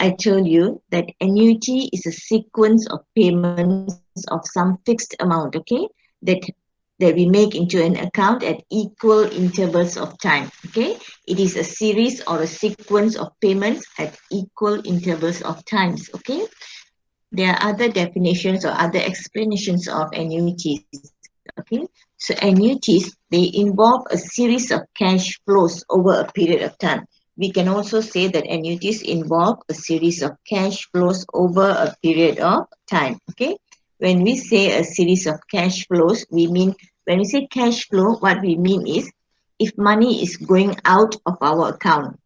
I told you that annuity is a sequence of payments of some fixed amount, okay, that that we make into an account at equal intervals of time, okay. It is a series or a sequence of payments at equal intervals of times, okay. There are other definitions or other explanations of annuities, okay. So annuities, they involve a series of cash flows over a period of time. We can also say that annuities involve a series of cash flows over a period of time, okay. When we say a series of cash flows, when we say cash flow, what we mean is if money is going out of our account,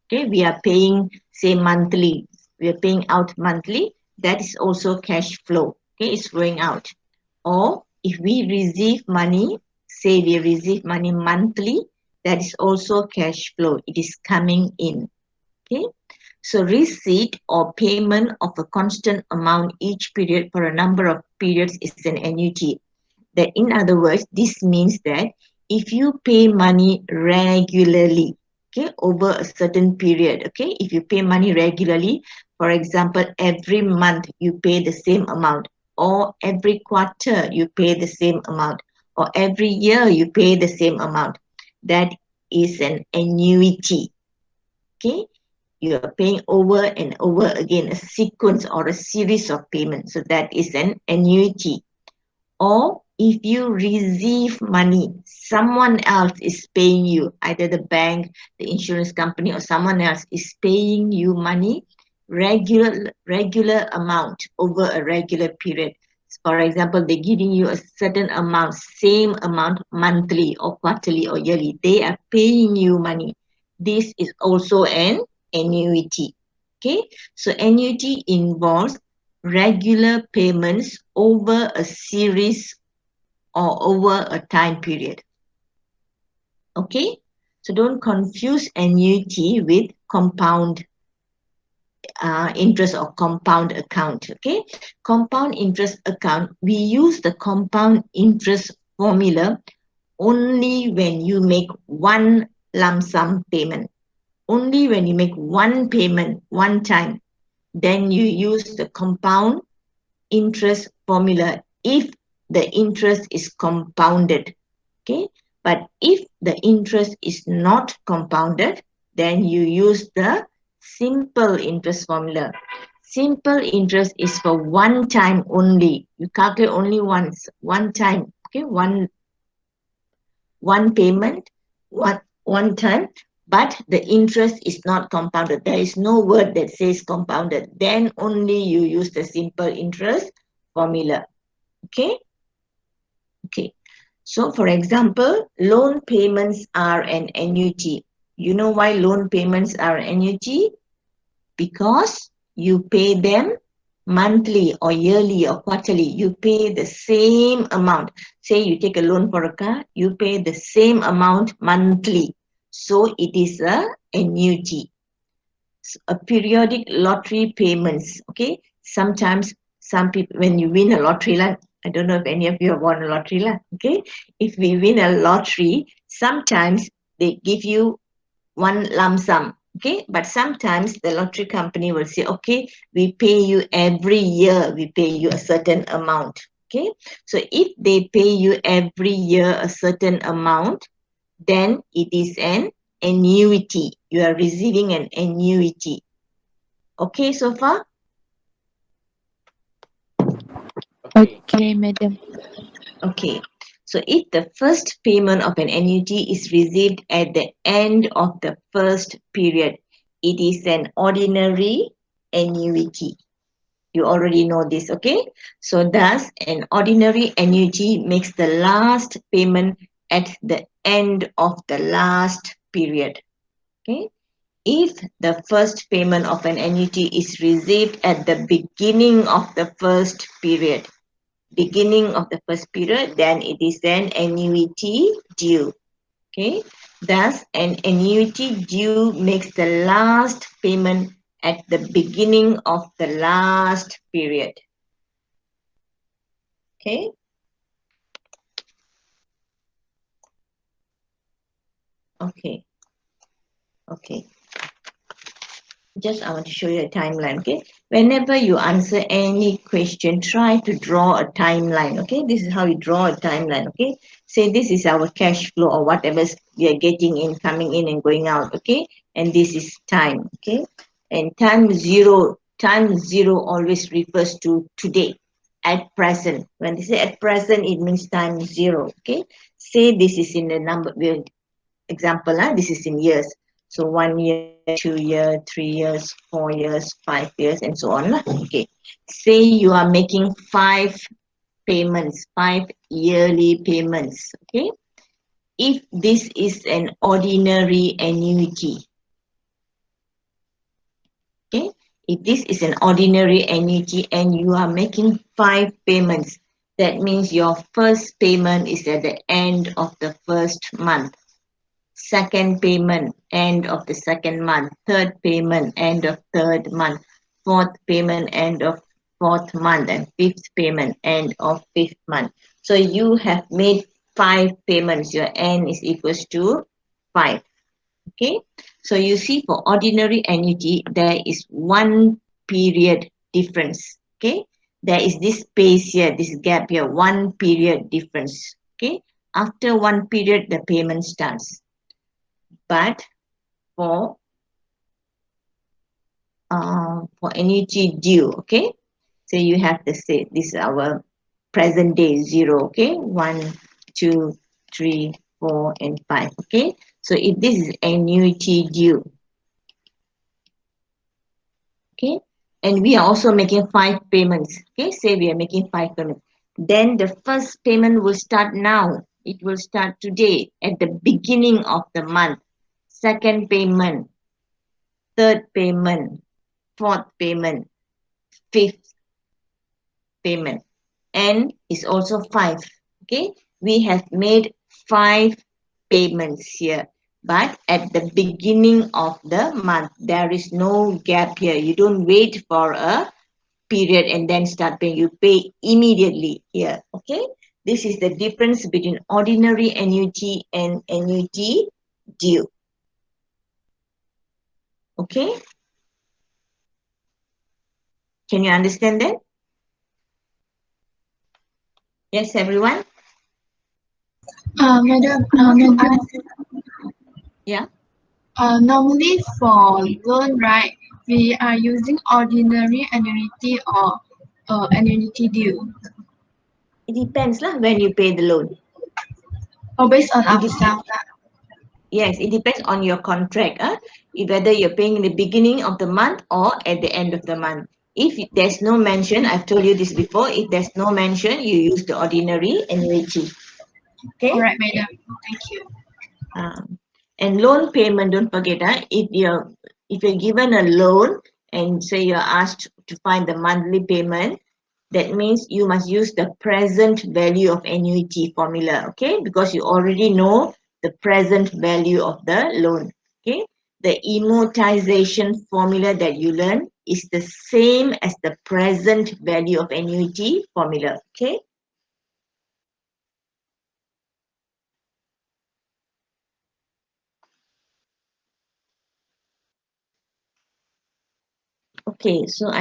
okay, we are paying, say, monthly, we are paying out monthly, that is also cash flow, okay, it's flowing out. Or if we receive money, say we receive money monthly, that is also cash flow, it is coming in, okay. So receipt or payment of a constant amount each period for a number of periods is an annuity. That, in other words, this means that if you pay money regularly, okay, over a certain period, okay, if you pay money regularly, for example, every month you pay the same amount, or every quarter you pay the same amount, or every year you pay the same amount, that is an annuity, okay. You are paying over and over again, a sequence or a series of payments, so that is an annuity. Or if you receive money, someone else is paying you, either the bank, the insurance company, or someone else is paying you money, regular amount over a regular period. For example, they're giving you a certain amount, same amount monthly or quarterly or yearly. They are paying you money. This is also an annuity. Okay, so annuity involves regular payments over a series or over a time period. Okay, so don't confuse annuity with compound interest or compound account. Okay, compound interest account, we use the compound interest formula only when you make one lump sum payment. Only when you make one payment one time, then you use the compound interest formula if the interest is compounded, okay. But if the interest is not compounded, then you use the simple interest formula. Simple interest is for one time only. You calculate only once, one time, okay, one payment, one time, but the interest is not compounded. There is no word that says compounded. Then only you use the simple interest formula. Okay? Okay. So for example, loan payments are an annuity. You know why loan payments are an annuity? Because you pay them monthly or yearly or quarterly. You pay the same amount. Say you take a loan for a car, you pay the same amount monthly. So it is a annuity. A periodic lottery payments, okay. Sometimes some people, when you win a lottery, I don't know if any of you have won a lottery, okay. If we win a lottery, sometimes they give you one lump sum, okay, but sometimes the lottery company will say, okay, we pay you every year, we pay you a certain amount, okay. So if they pay you every year a certain amount, then it is an annuity. You are receiving an annuity. Okay, so far? Okay. Okay, madam. Okay. So if the first payment of an annuity is received at the end of the first period, it is an ordinary annuity. You already know this, okay? So thus, an ordinary annuity makes the last payment at the end of the last period, okay? If the first payment of an annuity is received at the beginning of the first period, then it is an annuity due, okay? Thus, an annuity due makes the last payment at the beginning of the last period, okay? Okay, okay. just I want to show you a timeline. Okay, whenever you answer any question, try to draw a timeline. Okay, this is how you draw a timeline. Okay, say this is our cash flow or whatever we are getting in, coming in and going out. Okay, and this is time. Okay, and time zero always refers to today, at present. When they say at present, it means time zero. Okay, say this is in the number. Example, this is in years. So 1 year, 2 year, 3 years, 4 years, 5 years, and so on. Okay. Say you are making 5 payments, 5 yearly payments. Okay. If this is an ordinary annuity, okay. If this is an ordinary annuity and you are making 5 payments, that means your first payment is at the end of the first month. Second payment, end of the second month. Third payment, end of third month. Fourth payment, end of fourth month. And fifth payment, end of fifth month. So you have made 5 payments. Your N is equals to 5. Okay. So you see, for ordinary annuity, there is one period difference. Okay. There is this space here, this gap here, one period difference. Okay. After one period, the payment starts. But for annuity due, okay, so you have to say this is our present day 0. Okay, 1, 2, 3, 4, and 5. Okay, so if this is annuity due, okay, and we are also making 5 payments. Okay, say we are making 5 payments, then the first payment will start now. It will start today at the beginning of the month. Second payment, third payment, fourth payment, fifth payment, and is also 5. Okay, we have made 5 payments here, but at the beginning of the month, there is no gap here. You don't wait for a period and then start paying. You pay immediately here. Okay, this is the difference between ordinary annuity and annuity due. Okay, can you understand that? Yes, everyone. Madam, I want to ask, Yeah, normally for loan, right, we are using ordinary annuity or annuity due, it depends lah when you pay the loan. or based on It depends. ourselves. Yes, it depends on your contract, whether you're paying in the beginning of the month or at the end of the month. If there's no mention, I've told you this before, if there's no mention, you use the ordinary annuity. All Okay? right, madam. Thank you. And loan payment, don't forget, if you're given a loan and say you're asked to find the monthly payment, that means you must use the present value of annuity formula, okay? Because you already know the present value of the loan, okay? The amortization formula that you learn is the same as the present value of annuity formula, okay? Okay, so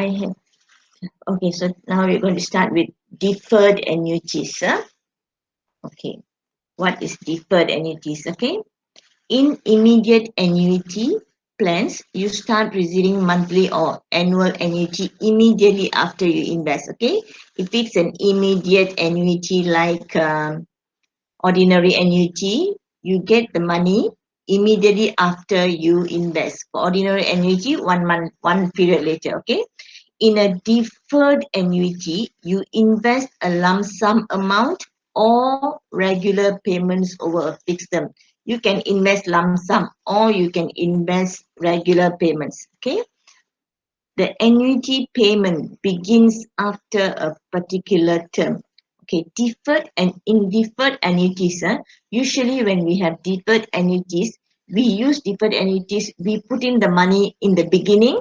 so now we're going to start with deferred annuities. Okay, what is deferred annuities? Okay, in immediate annuity plans, you start receiving monthly or annual annuity immediately after you invest. Okay, if it's an immediate annuity like ordinary annuity, you get the money immediately after you invest. For ordinary annuity, 1 month, one period later. Okay, in a deferred annuity, you invest a lump sum amount or regular payments over a fixed term. You can invest lump sum or you can invest regular payments. Okay. The annuity payment begins after a particular term. Okay, deferred and in deferred annuities, usually when we have deferred annuities, we use deferred annuities, we put in the money in the beginning.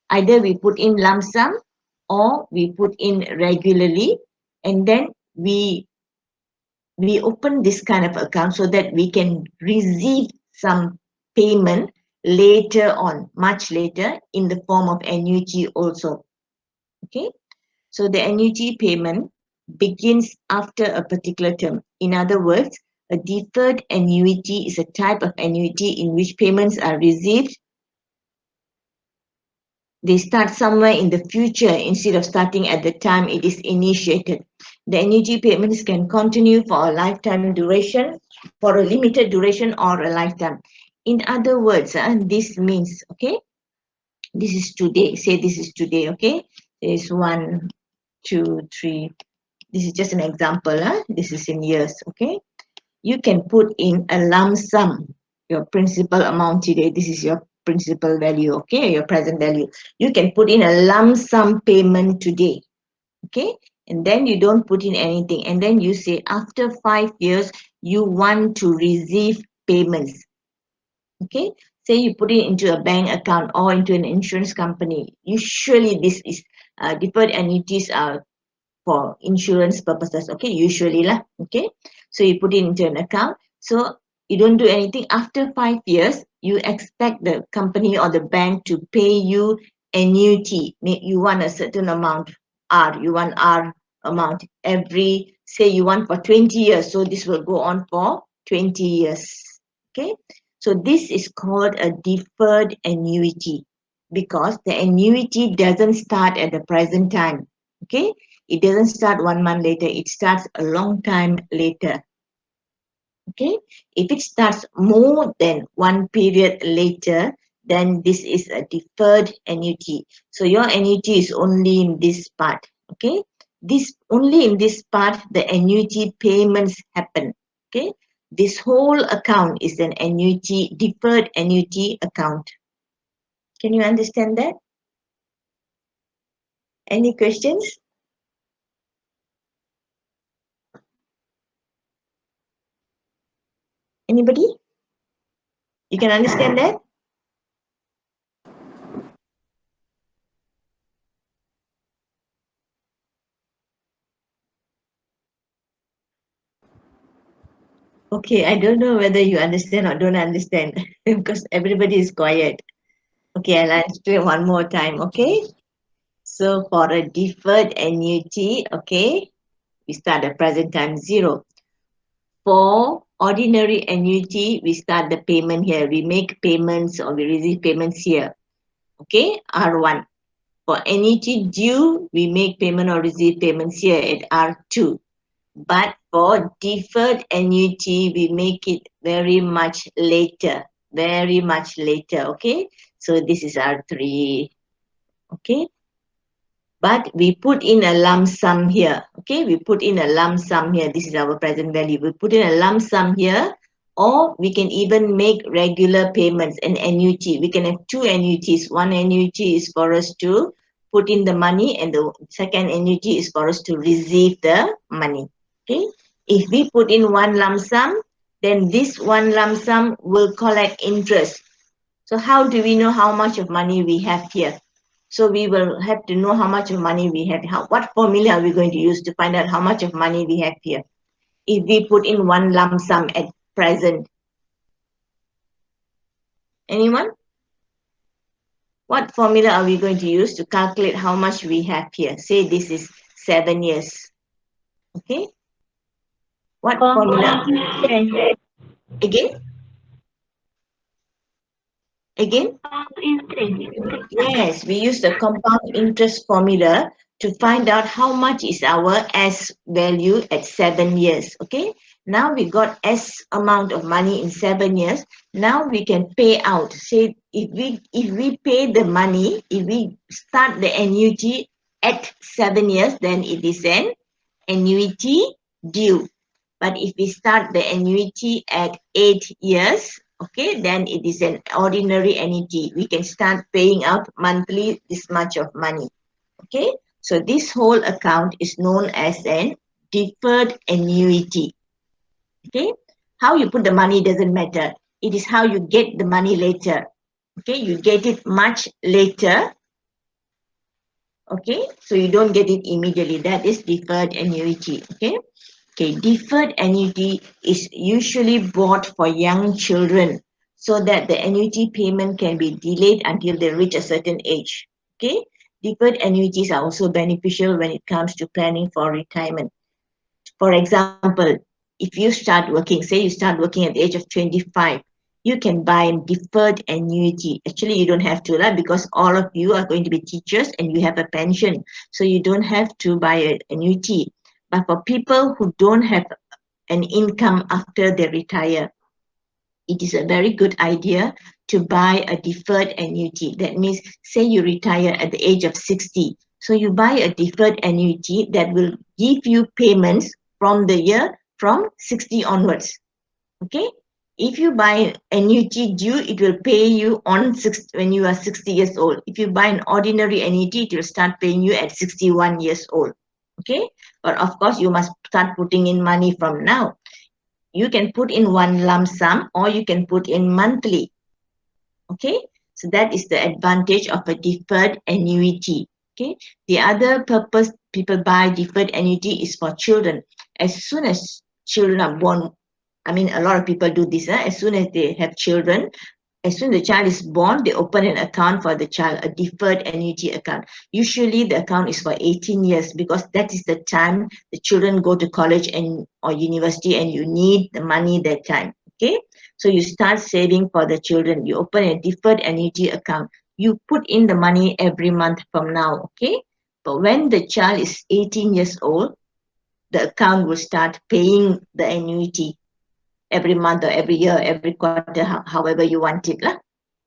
Either we put in lump sum or we put in regularly, and then we open this kind of account so that we can receive some payment later on, much later, in the form of annuity also. Okay, so the annuity payment begins after a particular term. In other words, a deferred annuity is a type of annuity in which payments are received. They start somewhere in the future instead of starting at the time it is initiated. The annuity payments can continue for a lifetime duration, for a limited duration, or a lifetime. In other words, this means, okay, this is today. Say this is today, okay? There is 1, 2, 3. This is just an example. This is in years, okay? You can put in a lump sum, your principal amount today. This is your principal value, okay? Your present value. You can put in a lump sum payment today, okay? And then you don't put in anything. And then you say after 5 years, you want to receive payments, okay? Say you put it into a bank account or into an insurance company. Usually this is deferred annuities are for insurance purposes, okay, usually lah, okay. So you put it into an account, so you don't do anything. After 5 years, you expect the company or the bank to pay you annuity. You want a certain amount, you want R amount every, say you want for 20 years, so this will go on for 20 years, okay. So this is called a deferred annuity because the annuity doesn't start at the present time, okay. It doesn't start 1 month later, it starts a long time later, okay. If it starts more than one period later, then this is a deferred annuity. So your annuity is only in this part, okay. This only in this part the annuity payments happen, okay. This whole account is an annuity, deferred annuity account. Can you understand that? Any questions? Anybody? You can understand that? Okay, I don't know whether you understand or don't understand because everybody is quiet. Okay, I'll explain one more time, okay? So for a deferred annuity, okay, we start at present time 0. For ordinary annuity, we start the payment here. We make payments or we receive payments here, okay, R1. For annuity due, we make payment or receive payments here at R2. But for deferred annuity, we make it very much later, okay? So this is R3, okay? But we put in a lump sum here, okay? We put in a lump sum here. This is our present value. We put in a lump sum here, or we can even make regular payments, an annuity. We can have 2 annuities. One annuity is for us to put in the money, and the second annuity is for us to receive the money. Okay, if we put in one lump sum, then this one lump sum will collect interest. So how do we know how much of money we have here? So we will have to know how much of money we have. What formula are we going to use to find out how much of money we have here? If we put in one lump sum at present. Anyone? What formula are we going to use to calculate how much we have here? Say this is 7 years. Okay. What formula? Again? Again? Yes, we use the compound interest formula to find out how much is our S value at 7 years. Okay. Now we got S amount of money in 7 years. Now we can pay out. Say if we pay the money, if we start the annuity at 7 years, then it is an annuity due. But if we start the annuity at 8 years, okay, then it is an ordinary annuity. We can start paying out monthly this much of money. Okay, so this whole account is known as an deferred annuity. Okay, how you put the money doesn't matter. It is how you get the money later. Okay, you get it much later. Okay, so you don't get it immediately. That is deferred annuity. Okay. Okay, deferred annuity is usually bought for young children so that the annuity payment can be delayed until they reach a certain age. Okay, deferred annuities are also beneficial when it comes to planning for retirement. For example, if you start working, say you start working at the age of 25, you can buy a deferred annuity. Actually, you don't have to, right? Because all of you are going to be teachers and you have a pension. So you don't have to buy an annuity. But for people who don't have an income after they retire, it is a very good idea to buy a deferred annuity. That means, say you retire at the age of 60. So you buy a deferred annuity that will give you payments from the year from 60 onwards. Okay? If you buy annuity due, it will pay you on when you are 60 years old. If you buy an ordinary annuity, it will start paying you at 61 years old. Okay? But of course, you must start putting in money from now. You can put in one lump sum or you can put in monthly. Okay, so that is the advantage of a deferred annuity. Okay, the other purpose people buy deferred annuity is for children. As soon as children are born, I mean, a lot of people do this. As soon as they have children, as soon as the child is born, they open an account for the child, a deferred annuity account. Usually the account is for 18 years because that is the time the children go to college and or university and you need the money that time. Okay, so you start saving for the children. You open a deferred annuity account. You put in the money every month from now. Okay, but when the child is 18 years old, the account will start paying the annuity every month or every year, every quarter, however you want it.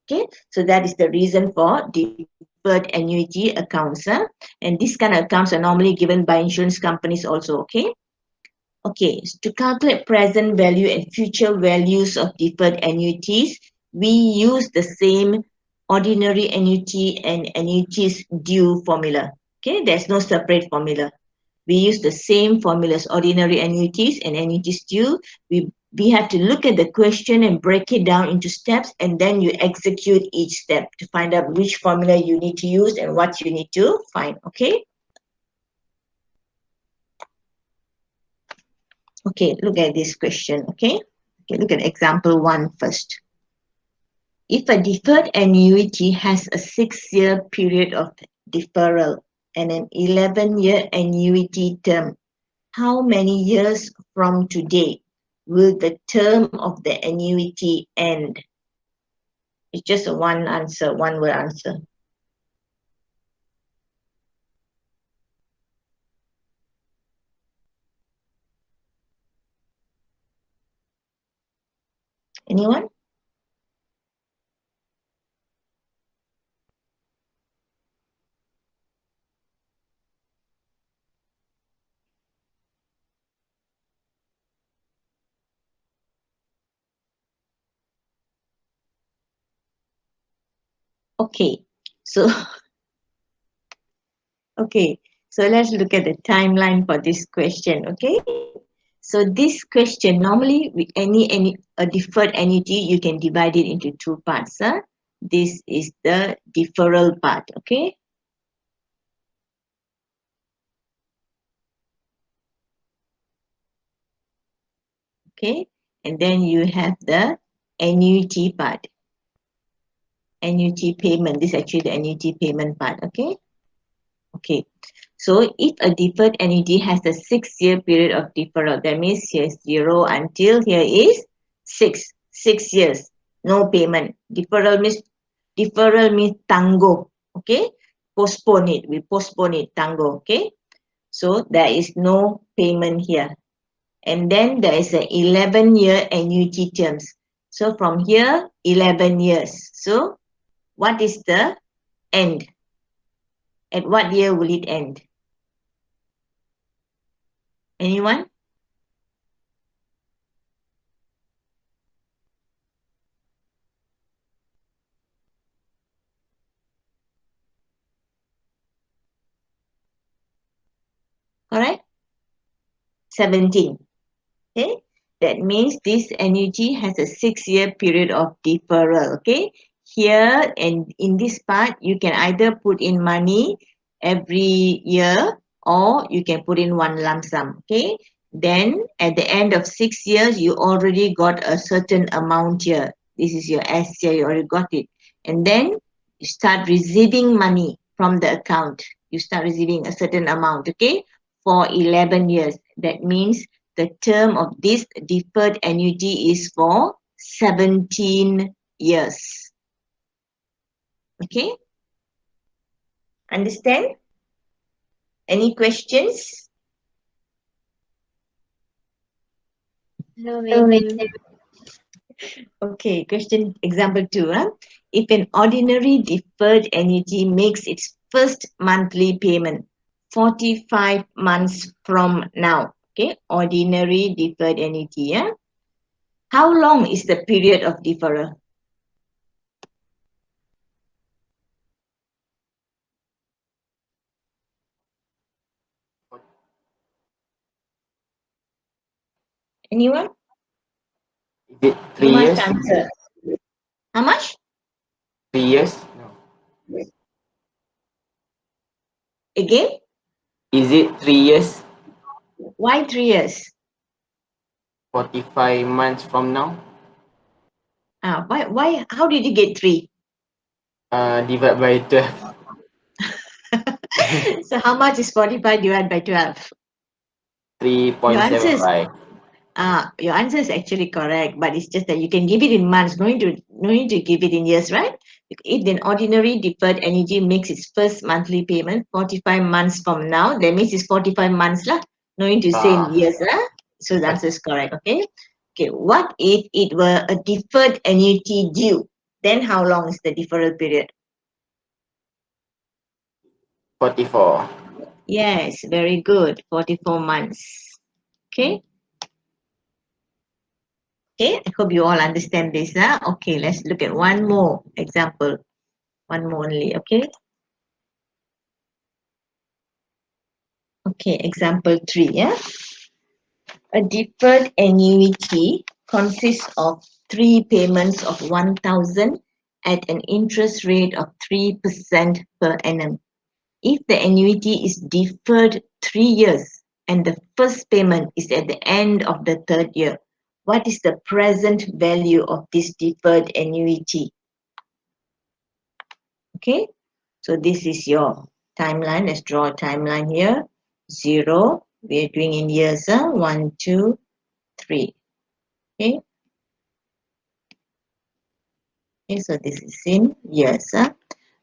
Okay, so that is the reason for deferred annuity accounts. And these kind of accounts are normally given by insurance companies also. Okay, to calculate present value and future values of deferred annuities, we use the same ordinary annuity and annuities due formula. Okay, there's no separate formula. We use the same formulas, ordinary annuities and annuities due. We have to look at the question and break it down into steps, and then you execute each step to find out which formula you need to use and what you need to find. Okay, look at this question. Okay, look at example 1 first. If a deferred annuity has a 6-year period of deferral and an 11-year annuity term, how many years from today will the term of the annuity end? It's just a one word answer. Anyone? Okay, so let's look at the timeline for this question. Okay, so this question normally with a deferred annuity, you can divide it into 2 parts. This is the deferral part. Okay, and then you have the annuity part, annuity payment. This is actually the annuity payment part. Okay, so if a deferred annuity has a 6-year period of deferral, that means here's 0 until here is 6 years, no payment. Deferral means tangguh. Okay, postpone it. We postpone it, tangguh. Okay, so there is no payment here. And then there is a 11-year annuity terms. So from here, 11 years. So what is the end? At what year will it end? Anyone? Correct? 17. Okay, that means this annuity has a 6-year period of deferral. Okay, here and in this part, you can either put in money every year or you can put in one lump sum. Then at the end of 6 years, you already got a certain amount here. This is your S here, you already got it. And then you start receiving money from the account. You start receiving a certain amount, okay, for 11 years. That means the term of this deferred annuity is for 17 years. Okay? Understand? Any questions? No, maybe. Okay, question example 2. If an ordinary deferred annuity makes its first monthly payment 45 months from now, okay, ordinary deferred annuity, yeah? How long is the period of deferral? Anyone? Is it You 3 years? must answer. How much? 3 years? No. Again? Is it 3 years? Why 3 years? 45 months from now? Why, how did you get 3? Divide by 12. So how much is 45 divided by 12? Your answer is 3.75. your answer is actually correct, but it's just that you can give it in months, no need to give it in years, right? If an ordinary deferred annuity makes its first monthly payment 45 months from now, that means it's 45 months lah. No need to say in years lah. So the answer is correct, okay? Okay, what if it were a deferred annuity due? Then how long is the deferral period? 44. Yes, very good. 44 months. Okay. Okay, I hope you all understand this. Okay, let's look at one more example. One more only, okay? Okay, example 3, yeah? A deferred annuity consists of 3 payments of 1,000 at an interest rate of 3% per annum. If the annuity is deferred 3 years and the first payment is at the end of the third year, what is the present value of this deferred annuity? Okay, so this is your timeline. Let's draw a timeline here. 0, we are doing in years. 1, 2, 3. Okay. Okay, so this is in years.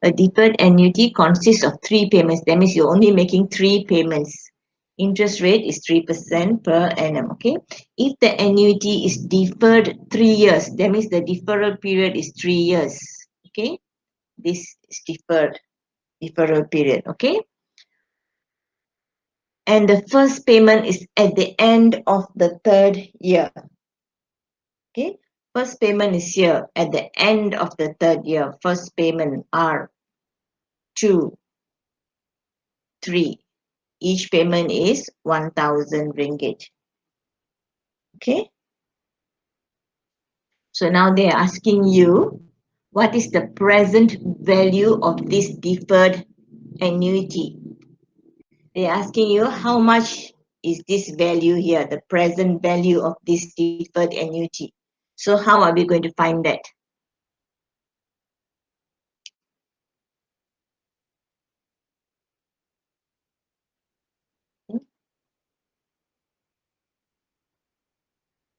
A deferred annuity consists of 3 payments. That means you're only making 3 payments. Interest rate is 3% per annum. Okay. If the annuity is deferred 3 years, that means the deferral period is 3 years. Okay. This is deferral period. Okay. And the first payment is at the end of the third year. Okay, first payment is here at the end of the third year. First payment are 2, 3. Each payment is 1,000 ringgit. Okay, so now they are asking you, what is the present value of this deferred annuity? They are asking you how much is this value here, the present value of this deferred annuity. So how are we going to find that?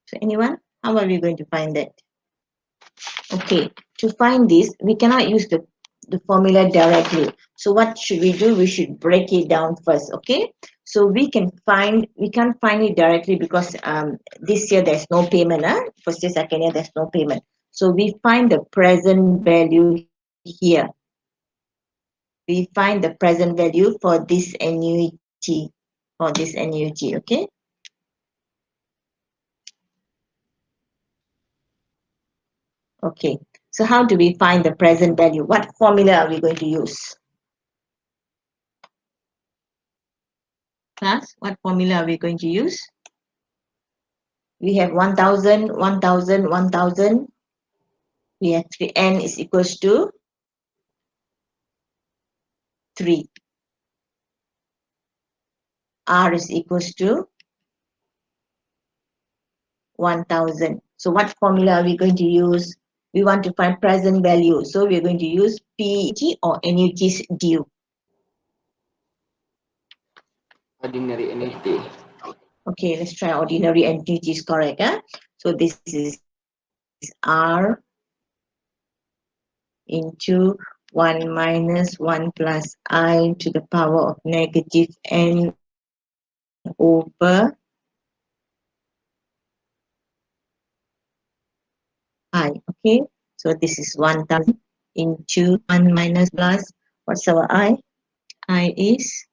So anyone? How are we going to find that? Okay, to find this, we cannot use the formula directly. So what should we do? We should break it down first, okay? So we can't find it directly because this year there's no payment, first year, second year there's no payment. So we find the present value here. We find the present value for this annuity, okay? Okay, so how do we find the present value? What formula are we going to use? Class, what formula are we going to use? We have 1,000, 1,000, 1,000. We have 3, n is equals to 3. R is equals to 1,000. So what formula are we going to use? We want to find present value. So we're going to use PET or annuities due. Ordinary annuity. Okay, let's try ordinary annuities, correct? Huh? So this is R into 1 minus 1 plus I to the power of negative n over I. Okay, so this is 1000 into 1 minus plus, what's our I? I is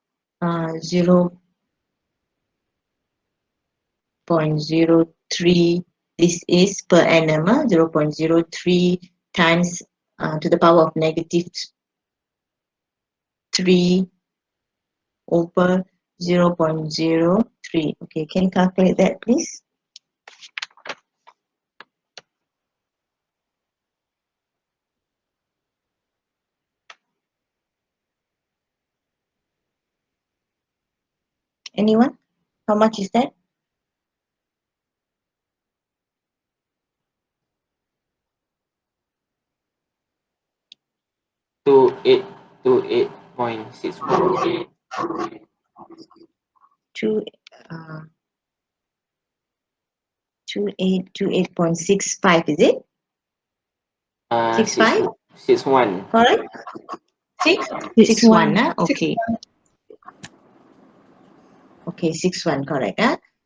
0.03. This is per annum, 0.03 times to the power of negative 3 over 0.03. Okay, can you calculate that, please? Anyone? How much is that? Two eight point 61. Two, 28.65, is it? 65? 61. Correct? 6? It's 61, one. okay. Okay, 61, correct.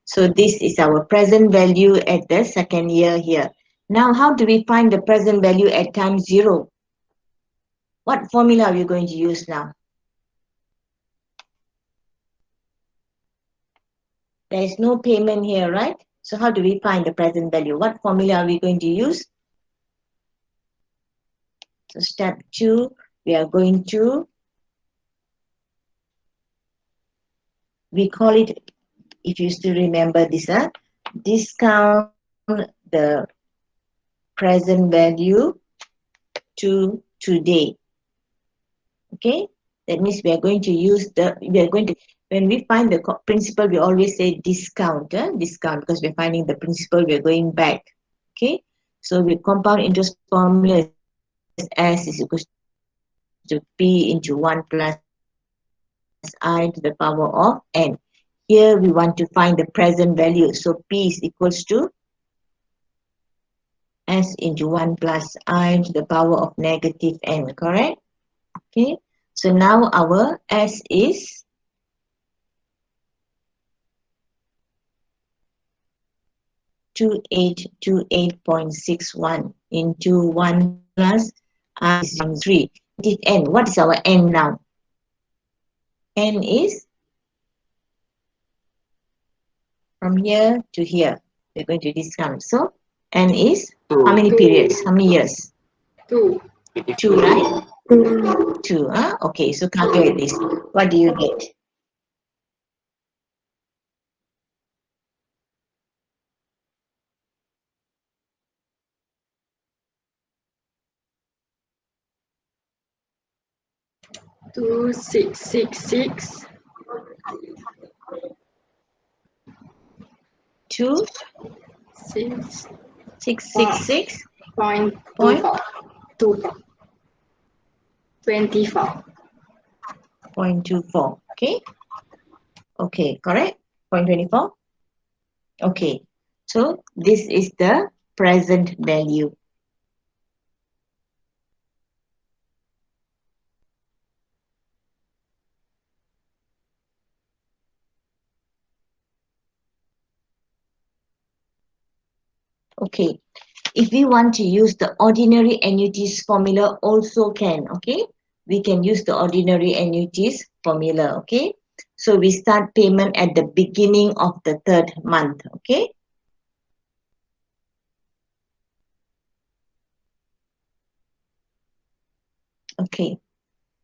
So this is our present value at the second year here. Now, how do we find the present value at time 0? What formula are we going to use now? There is no payment here, right? So how do we find the present value? What formula are we going to use? So step 2, we are going to, we call it, if you still remember this, discount the present value to today. Okay, that means we are going to use when we find the principal, we always say discount, discount, because we're finding the principal, we're going back. Okay, so we compound interest formula is S is equal to P into 1 plus I to the power of N. Here we want to find the present value. So P is equals to S into 1 plus I to the power of negative N, correct? Okay, so now our S is 2828.61 into 1 plus I is 3. N, what is our N now? N is from here to here. We're going to discount. So N is how many periods? How many years? 2. 2, right? 2. Okay, so calculate this. What do you get? Two, 666. 2, 6. 666. Point Point? 24. 24. 0.24. Okay. Okay, correct? 0.24. Okay. So this is the present value. Okay. If we want to use the ordinary annuities formula, also can, okay? We can use the ordinary annuities formula, okay? So we start payment at the beginning of the 3rd month, okay? Okay.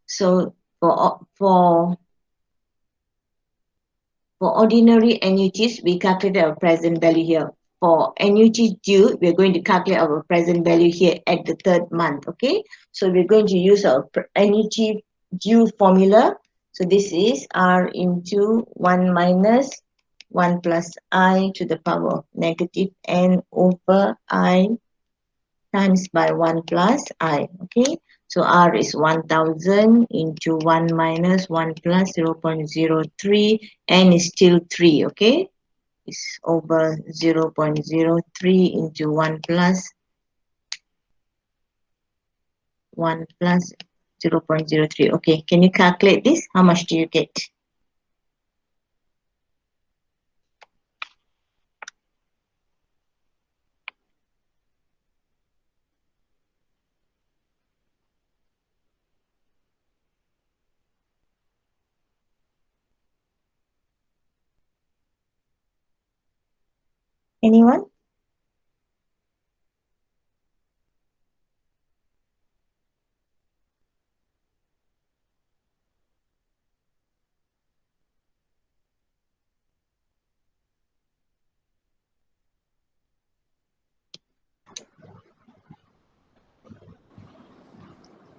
So for ordinary annuities, we calculate our present value here. For annuity due, we're going to calculate our present value here at the 3rd month, okay? So we're going to use our annuity due formula. So this is R into 1 minus 1 plus I to the power of negative N over I times by 1 plus I. Okay, so R is 1000 into 1 minus 1 plus 0.03. N is still 3. Okay, it's over 0.03 into 1 plus 0.03. Okay, can you calculate this? How much do you get? Anyone?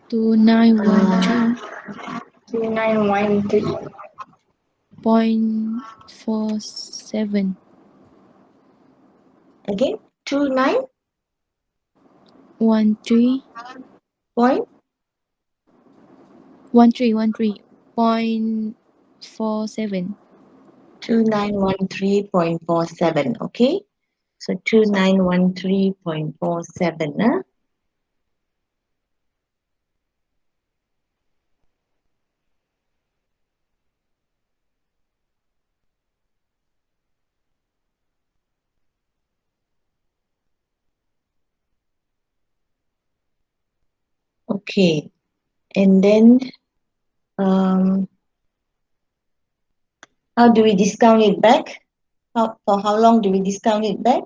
Two nine one three 2913.47. Again, 29 13 point 13.47. 2913.47. Okay, so 2913.47. Huh? Okay, and then how do we discount it back? For how long do we discount it back?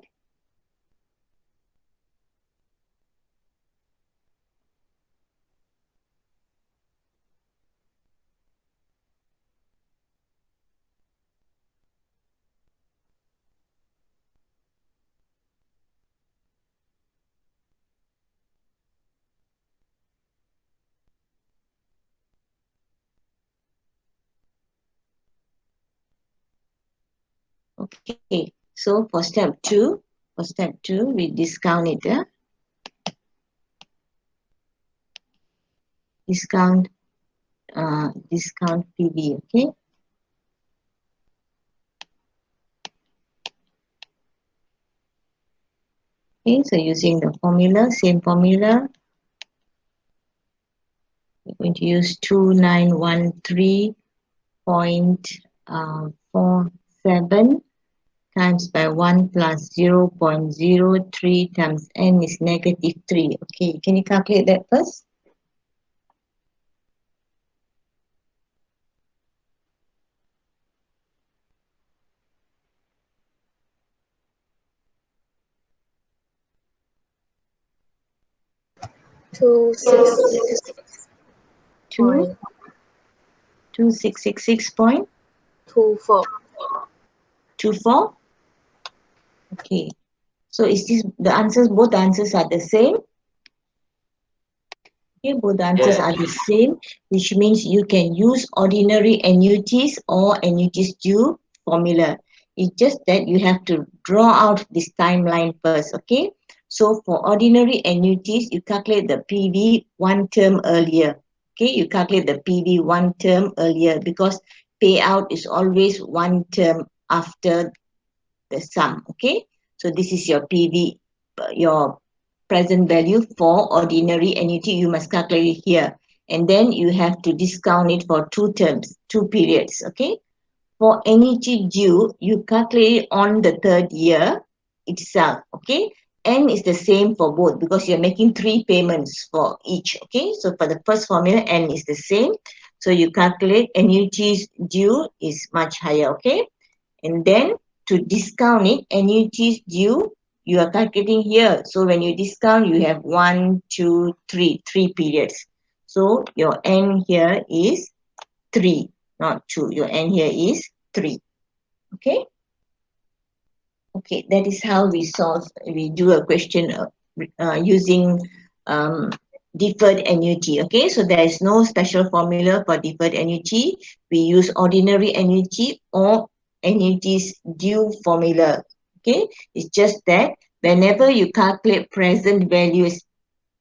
Okay, so for step two, we discount it. Discount PV. Okay. Okay, so using the formula, same formula, we're going to use 2913.47 times by 1 plus 0.03 times n is negative 3. Okay, can you calculate that first? Two Two, 2666.24. two four. Okay, so is this the answers? Both the answers are the same. Okay, both the answers are the same, which means you can use ordinary annuities or annuities due formula. It's just that you have to draw out this timeline first, okay? So for ordinary annuities, you calculate the PV one term earlier. Okay, you calculate the PV one term earlier because payout is always one term after the sum, okay? So this is your PV, your present value for ordinary annuity. You must calculate it here. And then you have to discount it for 2 terms, 2 periods, okay? For annuity due, you calculate it on the 3rd year itself, okay? N is the same for both because you're making 3 payments for each, okay? So for the first formula, N is the same. So you calculate annuities due is much higher, okay? And then to discount it, annuities due, you are calculating here. So when you discount, you have 1, 2, 3, 3 periods. So your N here is 3, not 2. Your N here is 3. Okay? Okay, that is how we do a question using deferred annuity. Okay, so there is no special formula for deferred annuity. We use ordinary annuity or annuities due formula. Okay, it's just that whenever you calculate present values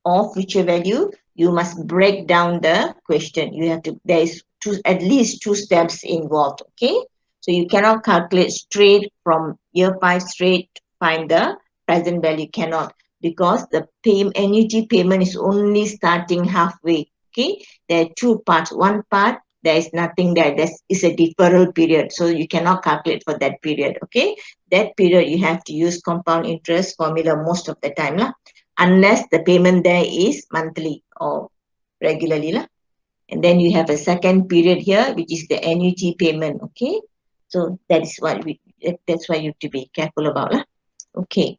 or future value, you must break down the question. You have to, there is at least 2 steps involved, okay? So you cannot calculate straight from year 5 straight, find the present value, cannot, because the annuity payment is only starting halfway, okay? There are 2 parts. One part, there is nothing there. That is a deferral period. So you cannot calculate for that period, okay? That period you have to use compound interest formula most of the time, unless the payment there is monthly or regularly. And then you have a second period here, which is the annuity payment, okay? So that is what that's why you have to be careful about. Okay.